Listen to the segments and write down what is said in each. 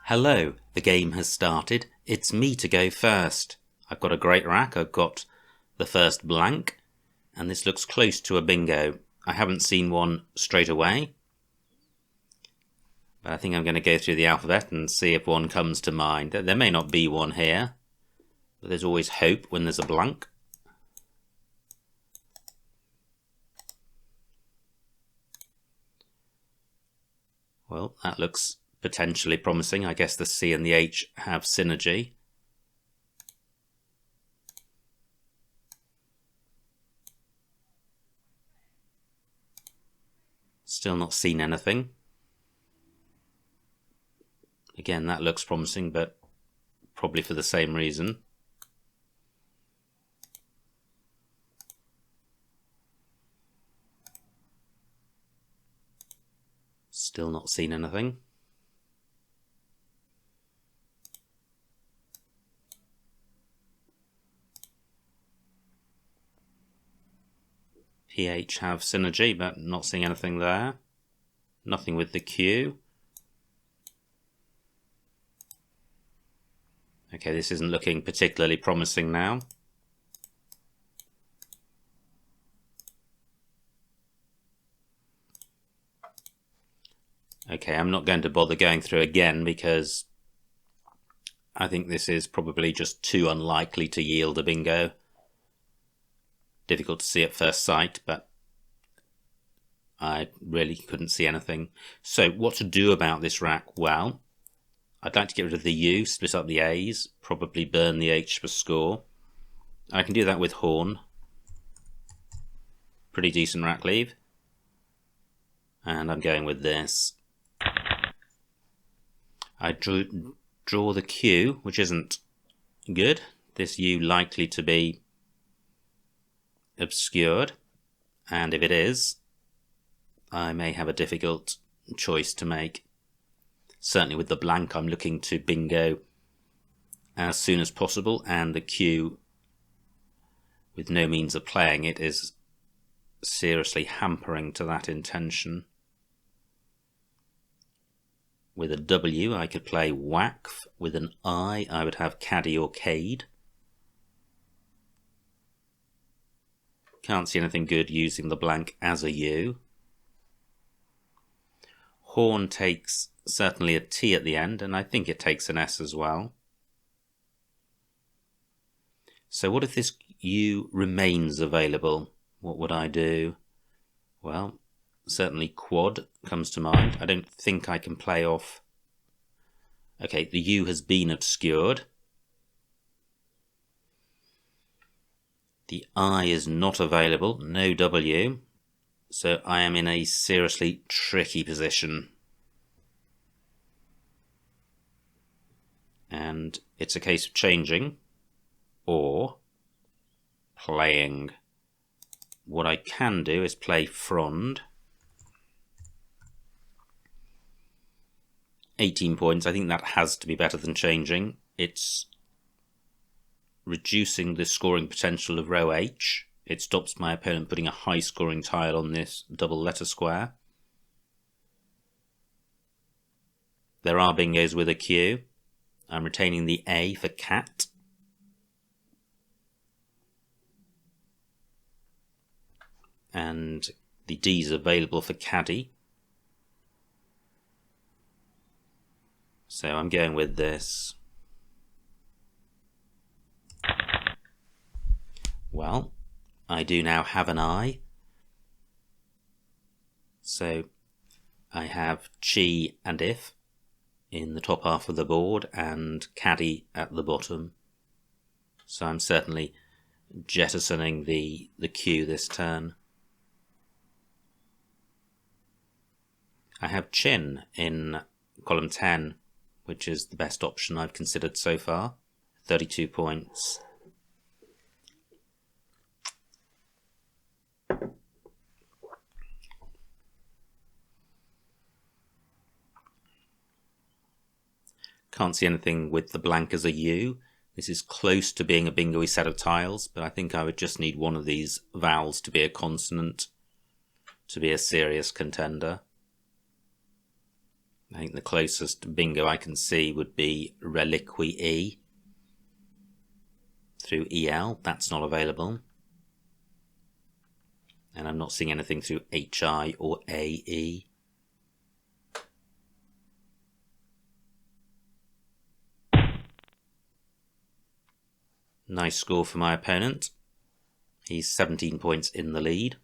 Hello, the game has started. It's me to go first. I've got a great rack. I've got the first blank, and this looks close to a bingo. I haven't seen one straight away, but I think I'm going to go through the alphabet and see if one comes to mind. There may not be one here, but there's always hope when there's a blank. Well, that looks potentially promising. I guess the C and the H have synergy. Still not seen anything. Again, that looks promising, but probably for the same reason. Still not seen anything. PH have synergy, but not seeing anything there. Nothing with the Q. Okay, this isn't looking particularly promising now. Okay, I'm not going to bother going through again because I think this is probably just too unlikely to yield a bingo. Difficult to see at first sight, but I really couldn't see anything. So what to do about this rack? Well, I'd like to get rid of the U, split up the A's, probably burn the H for score. I can do that with Horn. Pretty decent rack leave. And I'm going with this. I draw the Q, which isn't good. This U likely to be obscured, and if it is, I may have a difficult choice to make. Certainly with the blank, I'm looking to bingo as soon as possible, and the Q, with no means of playing it, is seriously hampering to that intention. With a W, I could play Whack. With an I would have Caddy or Cade. Can't see anything good using the blank as a U. Horn takes certainly a T at the end, and I think it takes an S as well. So what if this U remains available? What would I do? Well, certainly quad comes to mind. I don't think I can play off. Okay, the U has been obscured. The I is not available, no W, so I am in a seriously tricky position. And it's a case of changing or playing. What I can do is play Frond. 18 points, I think that has to be better than changing. It's reducing the scoring potential of row H. It stops my opponent putting a high scoring tile on this double letter square. There are bingos with a Q. I'm retaining the A for cat. And the D is available for caddy. So I'm going with this. Well, I do now have an I. So I have Chi and If in the top half of the board and Caddy at the bottom. So I'm certainly jettisoning the Q this turn. I have Chin in column 10, which is the best option I've considered so far. 32 points. Can't see anything with the blank as a U. This is close to being a bingo-y set of tiles, but I think I would just need one of these vowels to be a consonant to be a serious contender. I think the closest bingo I can see would be reliquii through EL. That's not available. And I'm not seeing anything through HI or AE. Nice score for my opponent. He's 17 points in the lead.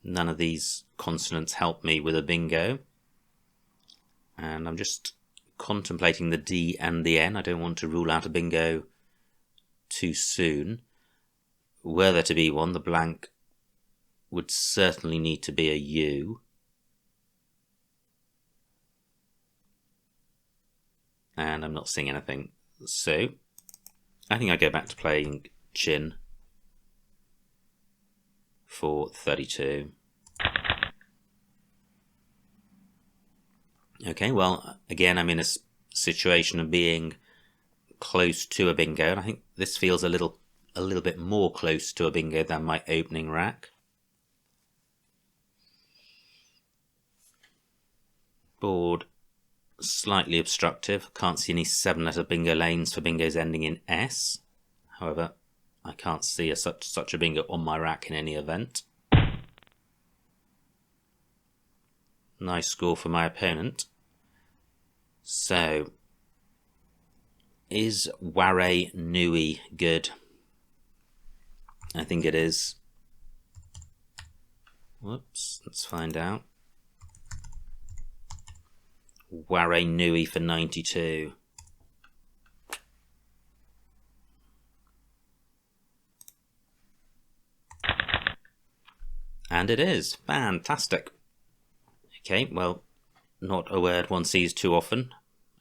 None of these consonants help me with a bingo. And I'm just contemplating the D and the N. I don't want to rule out a bingo too soon. Were there to be one, the blank would certainly need to be a U. And I'm not seeing anything. So I think I go back to playing Chin for 32. Okay, well, again, I'm in a situation of being close to a bingo, and I think this feels a little bit more close to a bingo than my opening rack. Board slightly obstructive. Can't see any 7-letter bingo lanes for bingos ending in S. However, I can't see such a bingo on my rack in any event. Nice score for my opponent. So, is Ware Nui good? I think it is. Whoops, let's find out. Ware Nui for 92. And it is. Fantastic. Okay, well, not a word one sees too often,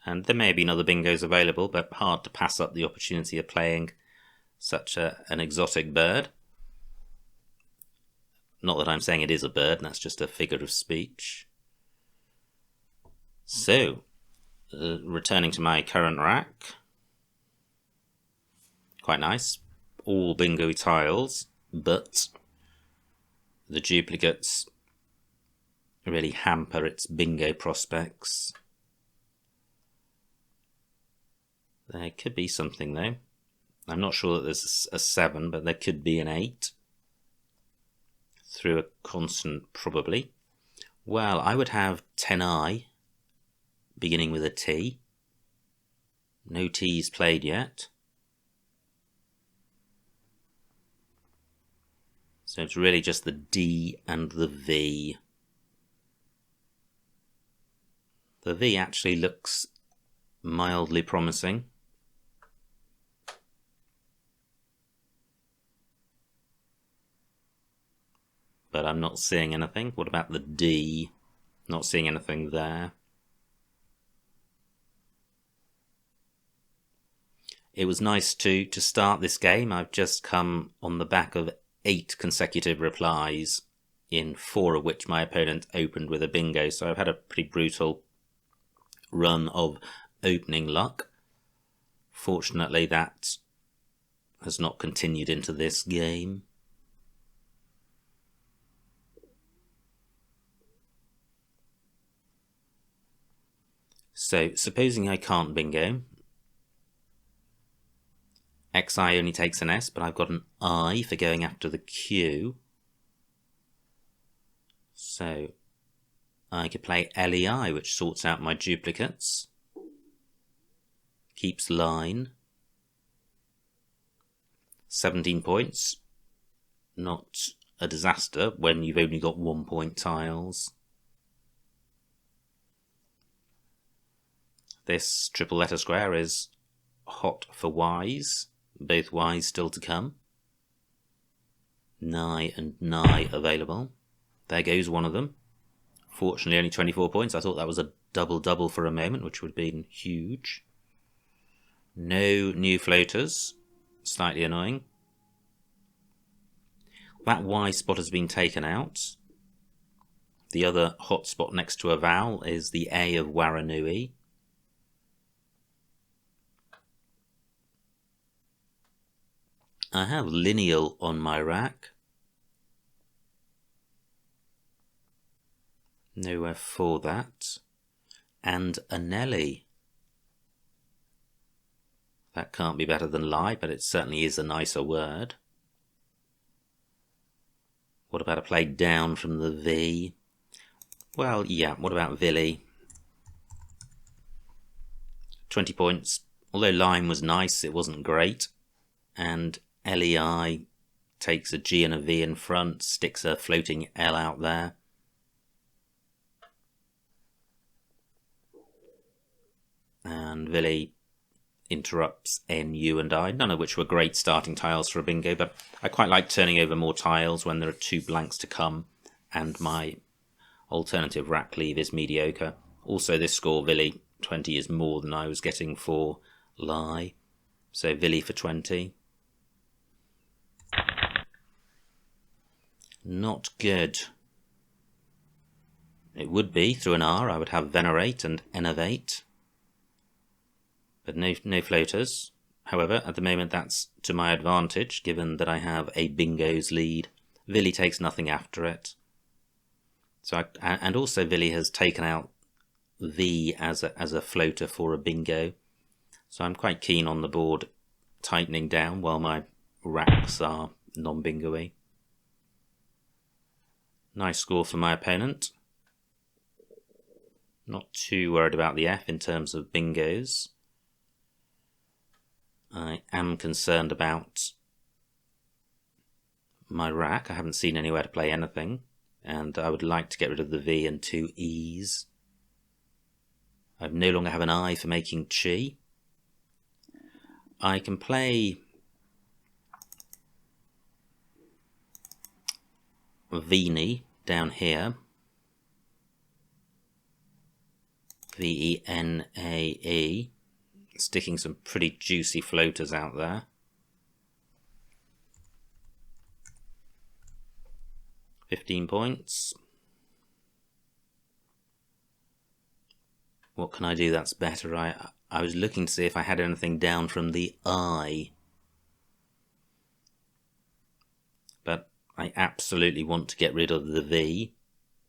and there may have been other bingos available, but hard to pass up the opportunity of playing such an exotic bird. Not that I'm saying it is a bird, that's just a figure of speech. So, returning to my current rack. Quite nice. All bingo tiles, but the duplicates really hamper its bingo prospects. There could be something though. I'm not sure that there's a 7, but there could be an 8. Through a consonant, probably. Well, I would have 10I, beginning with a T. No T's played yet. So it's really just the D and the V. The V actually looks mildly promising. But I'm not seeing anything. What about the D? Not seeing anything there. It was nice to start this game. I've just come on the back of 8 consecutive replies, in 4 of which my opponent opened with a bingo, so I've had a pretty brutal run of opening luck. Fortunately, that has not continued into this game. So, supposing I can't bingo, XI only takes an S, but I've got an I for going after the Q. So, I could play LEI, which sorts out my duplicates. Keeps line. 17 points. Not a disaster when you've only got 1-point tiles. This triple letter square is hot for Ys. Both Ys still to come. Nigh and nigh available. There goes one of them. Fortunately only 24 points. I thought that was a double-double for a moment, which would have been huge. No new floaters. Slightly annoying. That Y spot has been taken out. The other hot spot next to a vowel is the A of Waranui. I have lineal on my rack. Nowhere for that. And a Nelly. That can't be better than lie, but it certainly is a nicer word. What about a play down from the V? Well, yeah, what about Villy? 20 points. Although line was nice, it wasn't great. And LEI takes a G and a V in front, sticks a floating L out there. And Villy interrupts N, U and I, none of which were great starting tiles for a bingo, but I quite like turning over more tiles when there are 2 blanks to come, and my alternative rack leave is mediocre. Also, this score, Villy, 20 is more than I was getting for lie, so Villy for 20. Not good. It would be through an R. I would have venerate and innovate, but no floaters. However, at the moment that's to my advantage, given that I have a bingo's lead. Villy takes nothing after it. So and also Villy has taken out V as a floater for a bingo. So I'm quite keen on the board tightening down while my racks are non-bingo-y. Nice score for my opponent. Not too worried about the F in terms of bingos. I am concerned about my rack. I haven't seen anywhere to play anything, and I would like to get rid of the V and 2 E's. I no longer have an I for making chi. I can play Veni down here. Venae. Sticking some pretty juicy floaters out there. £15 points. What can I do that's better? I was looking to see if I had anything down from the I. But I absolutely want to get rid of the V.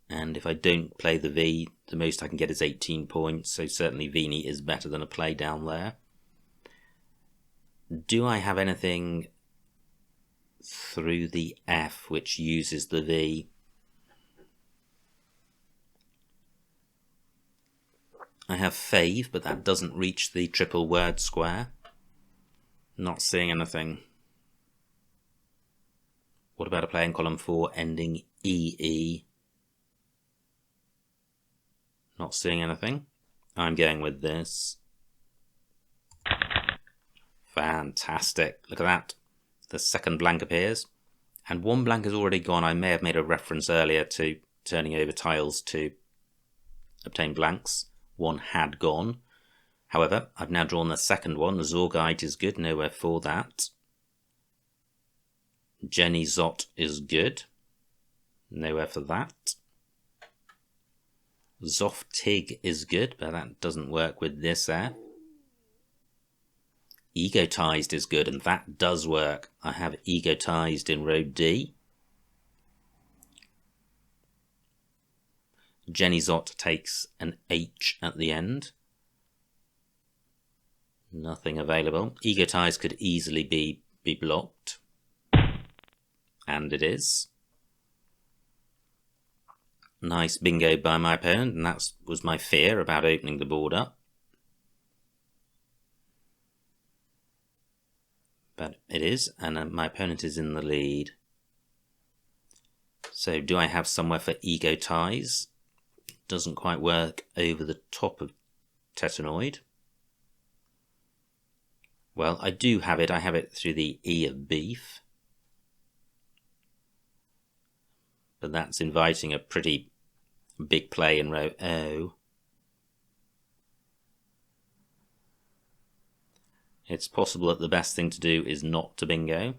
And if I don't play the V, the most I can get is 18 points. So certainly Veni is better than a play down there. Do I have anything through the F which uses the V? I have fave, but that doesn't reach the triple word square. Not seeing anything. What about a play in column 4 ending EE? Not seeing anything. I'm going with this. Fantastic. Look at that. The second blank appears. And 1 blank has already gone. I may have made a reference earlier to turning over tiles to obtain blanks. 1 had gone. However, I've now drawn the second one. The Zorgite is good. Nowhere for that. Jenny Zott is good. Nowhere for that. Zoftig is good, but that doesn't work with this F. Egotized is good, and that does work. I have egotized in row D. Jenny Zott takes an H at the end. Nothing available. Egotized could easily be blocked. And it is. Nice bingo by my opponent, and that was my fear about opening the board up. But it is, and my opponent is in the lead. So do I have somewhere for egotize? Doesn't quite work over the top of tetanoid. Well, I do have it. I have it through the E of beef. But that's inviting a pretty big play in row O. It's possible that the best thing to do is not to bingo.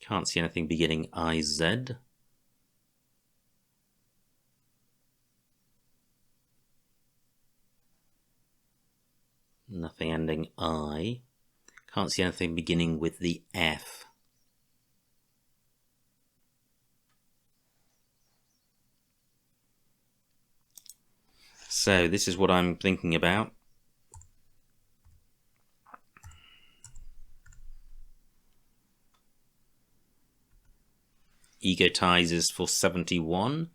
Can't see anything beginning IZ. Nothing ending I. Can't see anything beginning with the F. So this is what I'm thinking about. Egotizes for 71.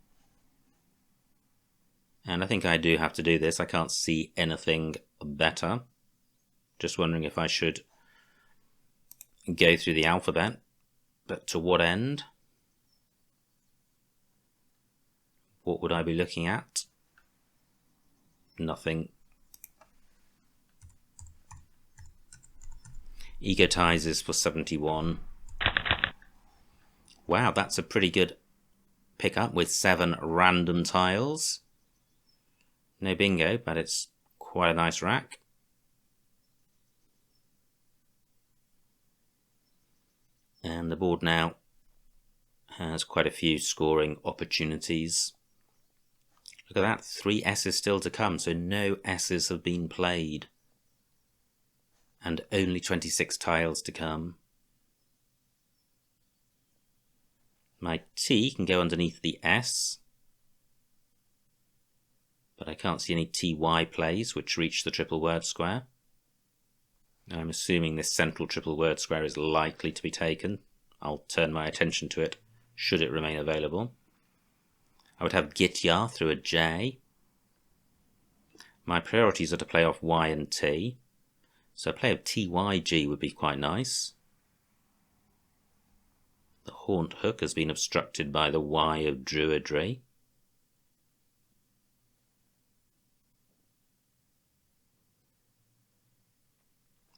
And I think I do have to do this. I can't see anything better. Just wondering if I should go through the alphabet. But to what end? What would I be looking at? Nothing. Egotizes for 71. Wow, that's a pretty good pickup with 7 random tiles. No bingo, but it's quite a nice rack. And the board now has quite a few scoring opportunities. Look at that, 3 S's still to come, so no S's have been played. And only 26 tiles to come. My T can go underneath the S. But I can't see any TY plays which reach the triple word square. I'm assuming this central triple word square is likely to be taken. I'll turn my attention to it should it remain available. I would have Gitya through a J. My priorities are to play off Y and T. So a play of TYG would be quite nice. The haunt hook has been obstructed by the Y of Druidry.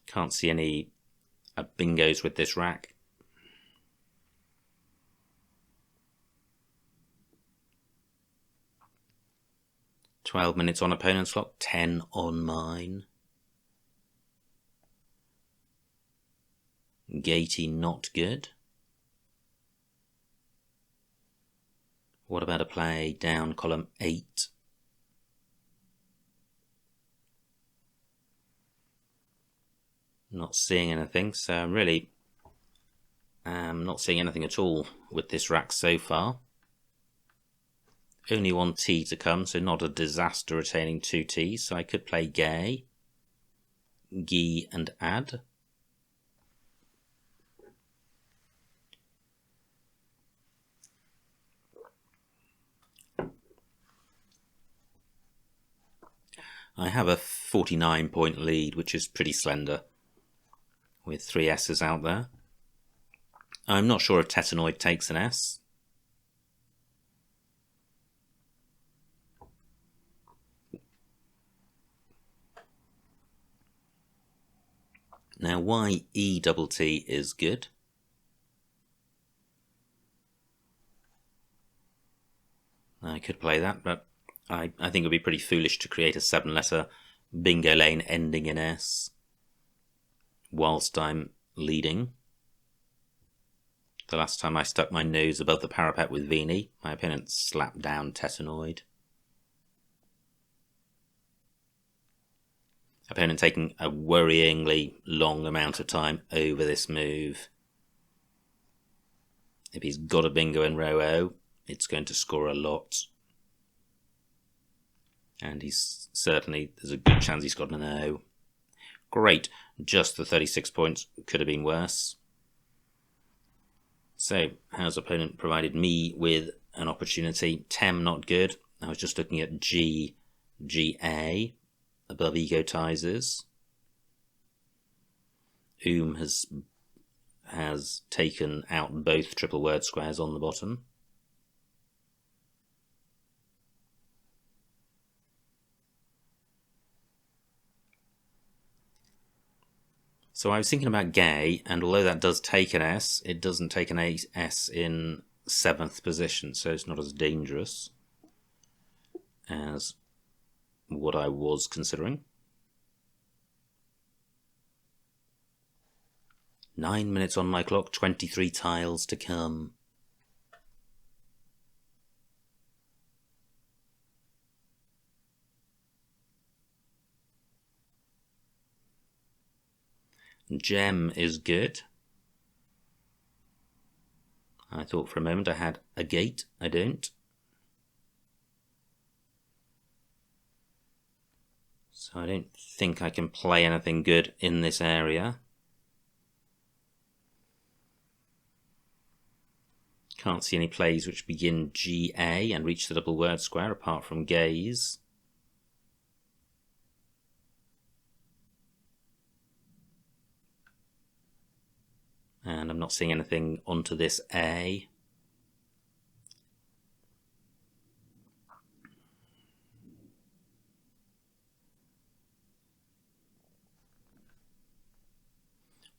Can't see any bingos with this rack. "12 minutes on opponent's clock, 10 on mine." Gatey not good. What about a play down column 8? Not seeing anything, so I'm really not seeing anything at all with this rack so far. Only 1 T to come, so not a disaster retaining 2 T's, so I could play Gay, Gee and Add. I have a 49-point lead, which is pretty slender, with 3 S's out there. I'm not sure if Tetanoid takes an S. Now YETT is good. I could play that, but I think it would be pretty foolish to create a 7-letter bingo lane ending in S whilst I'm leading. The last time I stuck my nose above the parapet with Vini, my opponent slapped down Tetanoid. Opponent taking a worryingly long amount of time over this move. If he's got a bingo in row O, it's going to score a lot. And there's a good chance he's got an O. Great, just the 36 points, could have been worse. So, how's opponent provided me with an opportunity? Tem not good. I was just looking at G, GA, above egotizers. has taken out both triple word squares on the bottom. So I was thinking about gay, and although that does take an S, it doesn't take an S in 7th position, so it's not as dangerous as what I was considering. 9 minutes on my clock, 23 tiles to come. Gem is good. I thought for a moment I had a gate. I don't. So I don't think I can play anything good in this area. Can't see any plays which begin GA and reach the double word square apart from gaze. And I'm not seeing anything onto this A.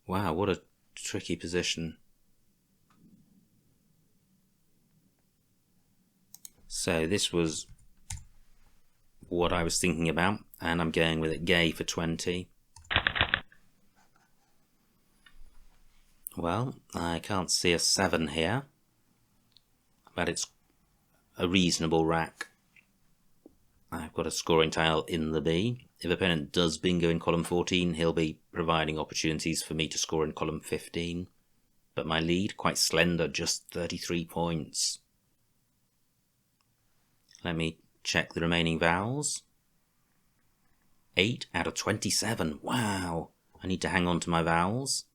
Wow, what a tricky position. So this was what I was thinking about, and I'm going with it gay for 20. Well, I can't see a 7 here, but it's a reasonable rack. I've got a scoring tile in the B. If opponent does bingo in column 14, he'll be providing opportunities for me to score in column 15. But my lead, quite slender, just 33 points. Let me check the remaining vowels. 8 out of 27. Wow! I need to hang on to my vowels.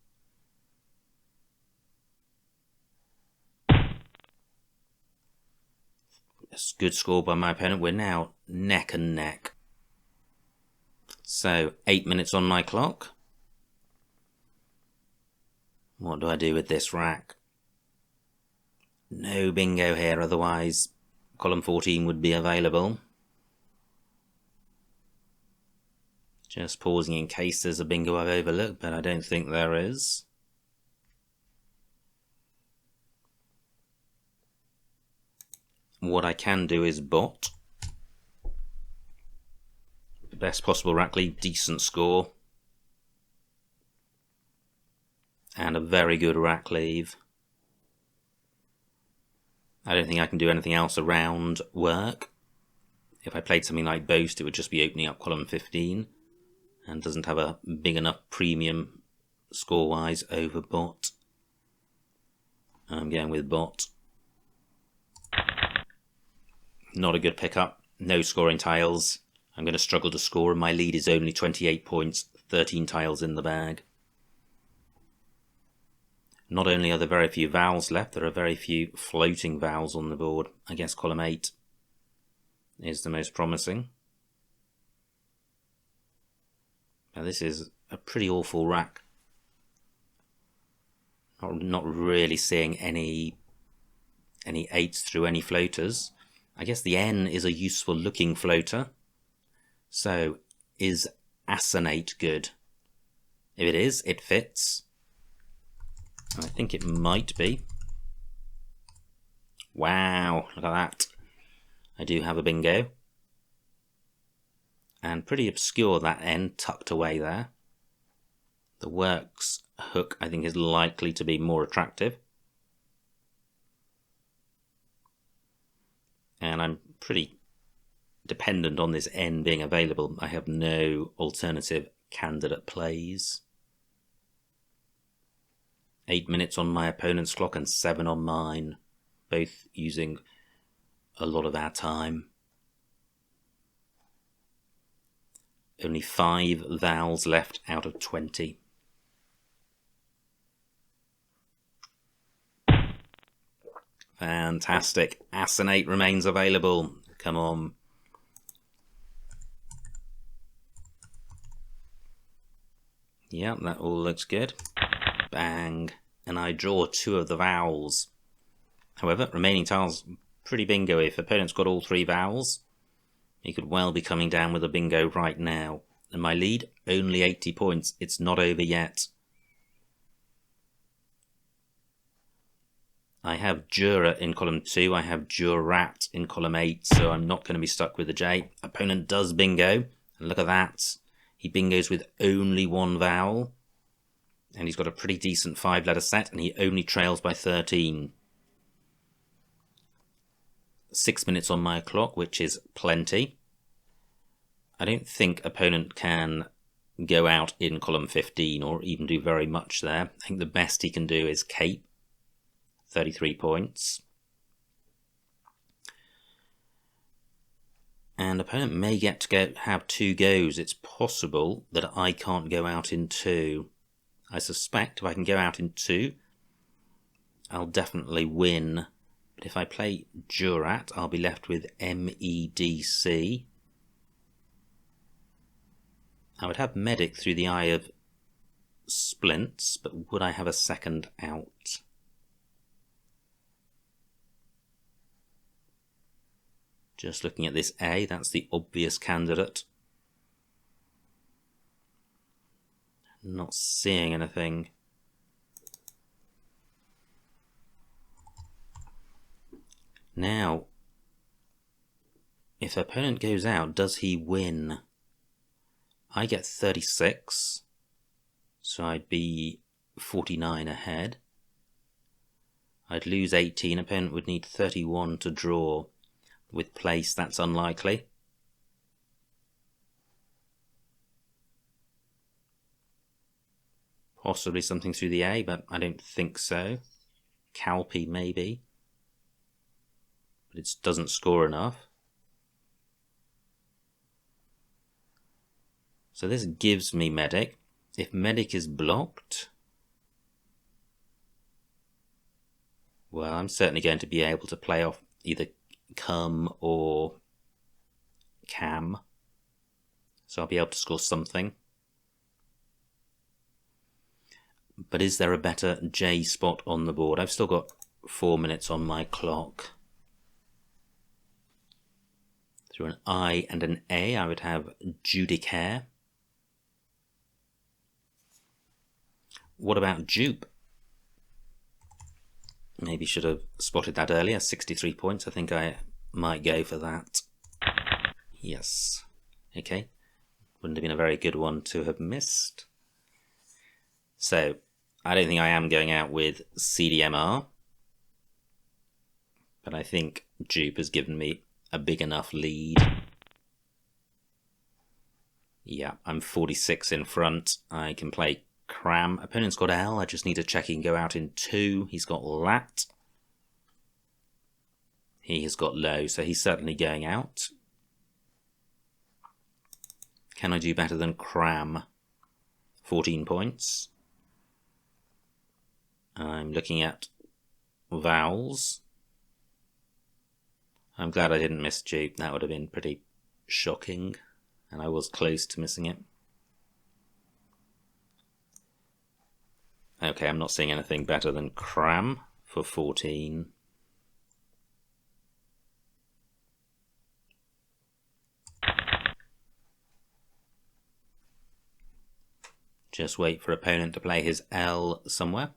That's a good score by my opponent. We're now neck and neck. So, 8 minutes on my clock. What do I do with this rack? No bingo here, otherwise column 14 would be available. Just pausing in case there's a bingo I've overlooked, but I don't think there is. What I can do is bot. The best possible rack lead, decent score. And a very good rack leave. I don't think I can do anything else around work. If I played something like Boast, it would just be opening up column 15 and doesn't have a big enough premium score-wise over bot. I'm going with bot. Not a good pickup. No scoring tiles. I'm going to struggle to score, and my lead is only 28 points, 13 tiles in the bag. Not only are there very few vowels left, there are very few floating vowels on the board. I guess column 8 is the most promising. Now this is a pretty awful rack. Not really seeing any 8s through any floaters. I guess the N is a useful looking floater. So, is assonate good? If it is, it fits. I think it might be. Wow, look at that. I do have a bingo. And pretty obscure, that N tucked away there. The works hook, I think, is likely to be more attractive. And I'm pretty dependent on this N being available. I have no alternative candidate plays. 8 minutes on my opponent's clock and 7 on mine, both using a lot of our time. Only 5 vowels left out of 20. Fantastic. Assonate remains available. Come on. Yeah, that all looks good. Bang. And I draw 2 of the vowels. However, remaining tiles pretty bingo. If opponent's got all 3 vowels, he could well be coming down with a bingo right now. And my lead, only 80 points. It's not over yet. I have Jura in column 2. I have Jurat in column 8, so I'm not going to be stuck with the J. Opponent does bingo. And look at that. He bingos with only 1 vowel. And he's got a pretty decent 5-letter set, and he only trails by 13. 6 minutes on my clock, which is plenty. I don't think opponent can go out in column 15 or even do very much there. I think the best he can do is cape. 33 points. And opponent may get to have 2 goes. It's possible that I can't go out in 2. I suspect if I can go out in 2, I'll definitely win. But if I play Jurat, I'll be left with MEDC. I would have Medic through the Eye of Splints, but would I have a second out? Just looking at this A, that's the obvious candidate. Not seeing anything. Now, if the opponent goes out, does he win? I get 36, so I'd be 49 ahead. I'd lose 18, opponent would need 31 to draw. With place, that's unlikely. Possibly something through the A, but I don't think so. Calpe, maybe. But it doesn't score enough. So this gives me Medic. If Medic is blocked, well, I'm certainly going to be able to play off either Cum or Cam. So I'll be able to score something. But is there a better J spot on the board? I've still got 4 minutes on my clock. Through an I and an A, I would have Judicaire. What about Dupe? Maybe should have spotted that earlier. 63 points. I think I might go for that. Yes. Okay. Wouldn't have been a very good one to have missed. So, I don't think I am going out with CDMR. But I think Dupe has given me a big enough lead. Yeah, I'm 46 in front. I can play Cram. Opponent's got L. I just need to check he can go out in 2. He's got Lat. He has got Low, so he's certainly going out. Can I do better than Cram? 14 points. I'm looking at vowels. I'm glad I didn't miss Dupe. That would have been pretty shocking, and I was close to missing it. Okay, I'm not seeing anything better than Cram for 14. Just wait for opponent to play his L somewhere.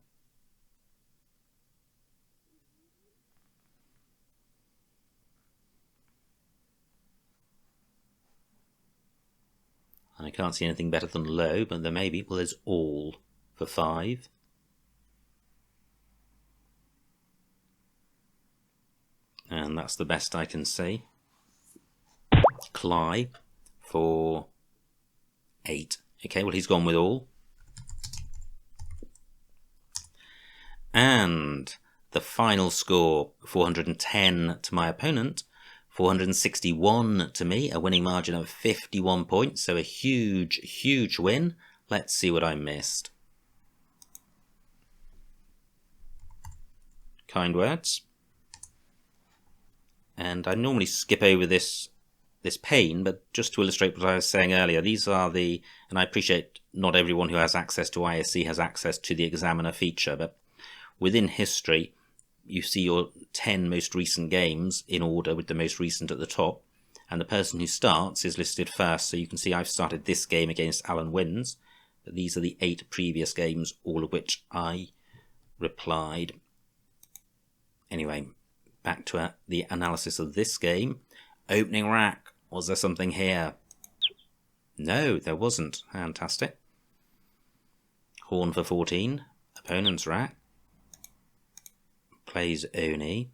I can't see anything better than Low, but there may be. Well, there's All for 5. And that's the best I can see. Cly for 8. Okay, well, he's gone with All. And the final score, 410 to my opponent, 461 to me, a winning margin of 51 points, so a huge, huge win. Let's see what I missed. Kind words. And I normally skip over this pane, but just to illustrate what I was saying earlier, these are the, and I appreciate not everyone who has access to ISC has access to the examiner feature, but within history, you see your 10 most recent games in order with the most recent at the top, and the person who starts is listed first. So you can see I've started this game against alanwins, but these are the 8 previous games, all of which I replied. Anyway, back to the analysis of this game. Opening rack. Was there something here? No, there wasn't. Fantastic. Horn for 14. Opponent's rack. Plays Oni.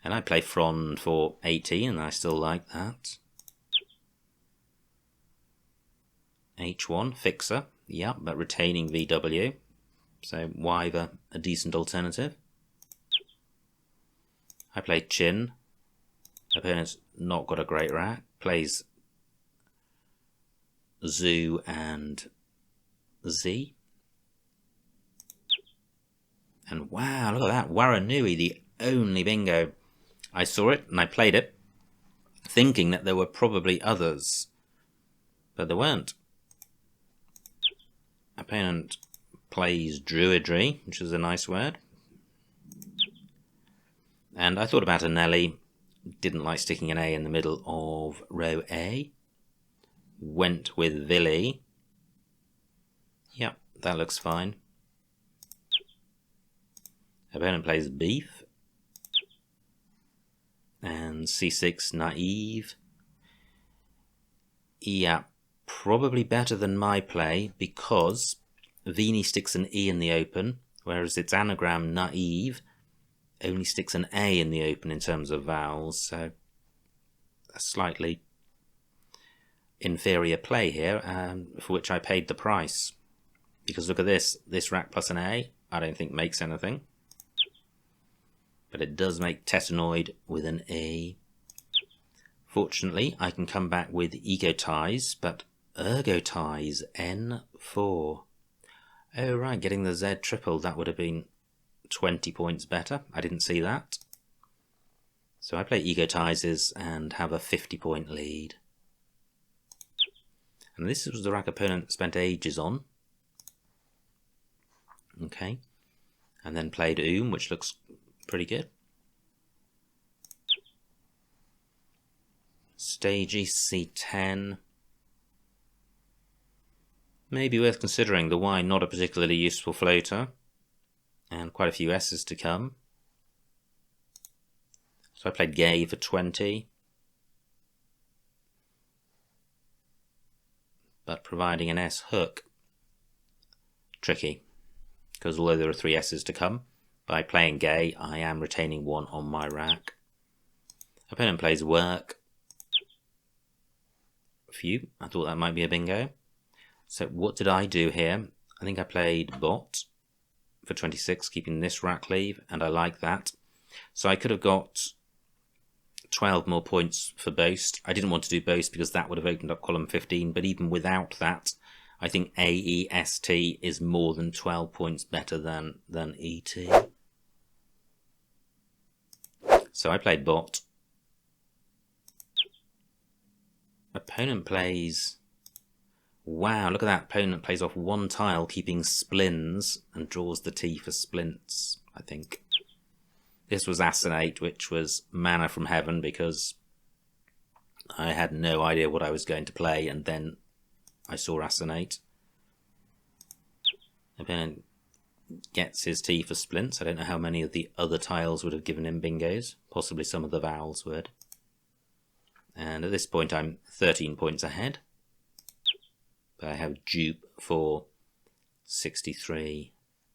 And I play Frond for 18, and I still like that. H1, Fixer. Yep, but retaining VW. So Wyver, a decent alternative. I play Chin. Opponent's not got a great rack. Plays Zoo and Z. And wow, look at that. Waranui, the only bingo. I saw it and I played it, thinking that there were probably others, but there weren't. Opponent plays Druidry, which is a nice word. And I thought about a Nelly, didn't like sticking an A in the middle of row A. Went with Villy. Yep, that looks fine. Opponent plays Beef. And C6 Naive. Yeah, probably better than my play because Vini sticks an E in the open, whereas its anagram Naive only sticks an A in the open in terms of vowels, so a slightly inferior play here, for which I paid the price. Because look at this rack plus an A, I don't think makes anything. But it does make Tetanoid with an A. Fortunately, I can come back with Egotize, but Ergotize N4. Oh right, getting the Z triple, that would have been 20 points better. I didn't see that. So I play Egotizes and have a 50-point lead. And this was the rack opponent spent ages on. Okay. And then played which looks pretty good. Stagey C10. Maybe worth considering. The Y not a particularly useful floater. And quite a few S's to come. So I played Gay for 20. But providing an S hook, tricky. Because although there are 3 S's to come, by playing Gay, I am retaining 1 on my rack. Opponent plays Work. Phew, I thought that might be a bingo. So what did I do here? I think I played Bot for 26, keeping this rack leave, and I like that. So I could have got 12 more points for Boast. I didn't want to do Boast because that would have opened up column 15, but even without that, I think AEST is more than 12 points better than ET. So I played Bot. Opponent plays... Wow, look at that. Opponent plays off 1 tile, keeping Splins, and draws the T for Splints, I think. This was Assonate, which was mana from heaven, because I had no idea what I was going to play, and then I saw Assonate. Opponent gets his T for Splints. I don't know how many of the other tiles would have given him bingos. Possibly some of the vowels would. And at this point I'm 13 points ahead. But I have Dupe for 63.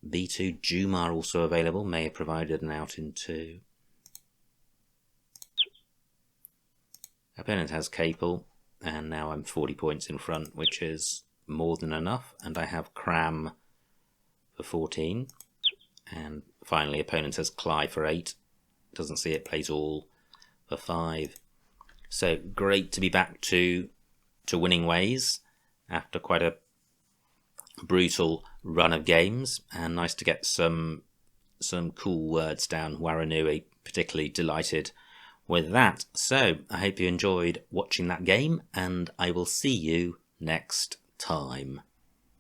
B2 Jumar also available. May have provided an out in 2. Opponent has Capel. And now I'm 40 points in front, which is more than enough. And I have Cram for 14. And finally, opponent has Cly for 8. Doesn't see it, plays All for 5. So great to be back to winning ways after quite a brutal run of games. And nice to get some cool words down. Waranui, particularly delighted with that. So I hope you enjoyed watching that game, and I will see you next time.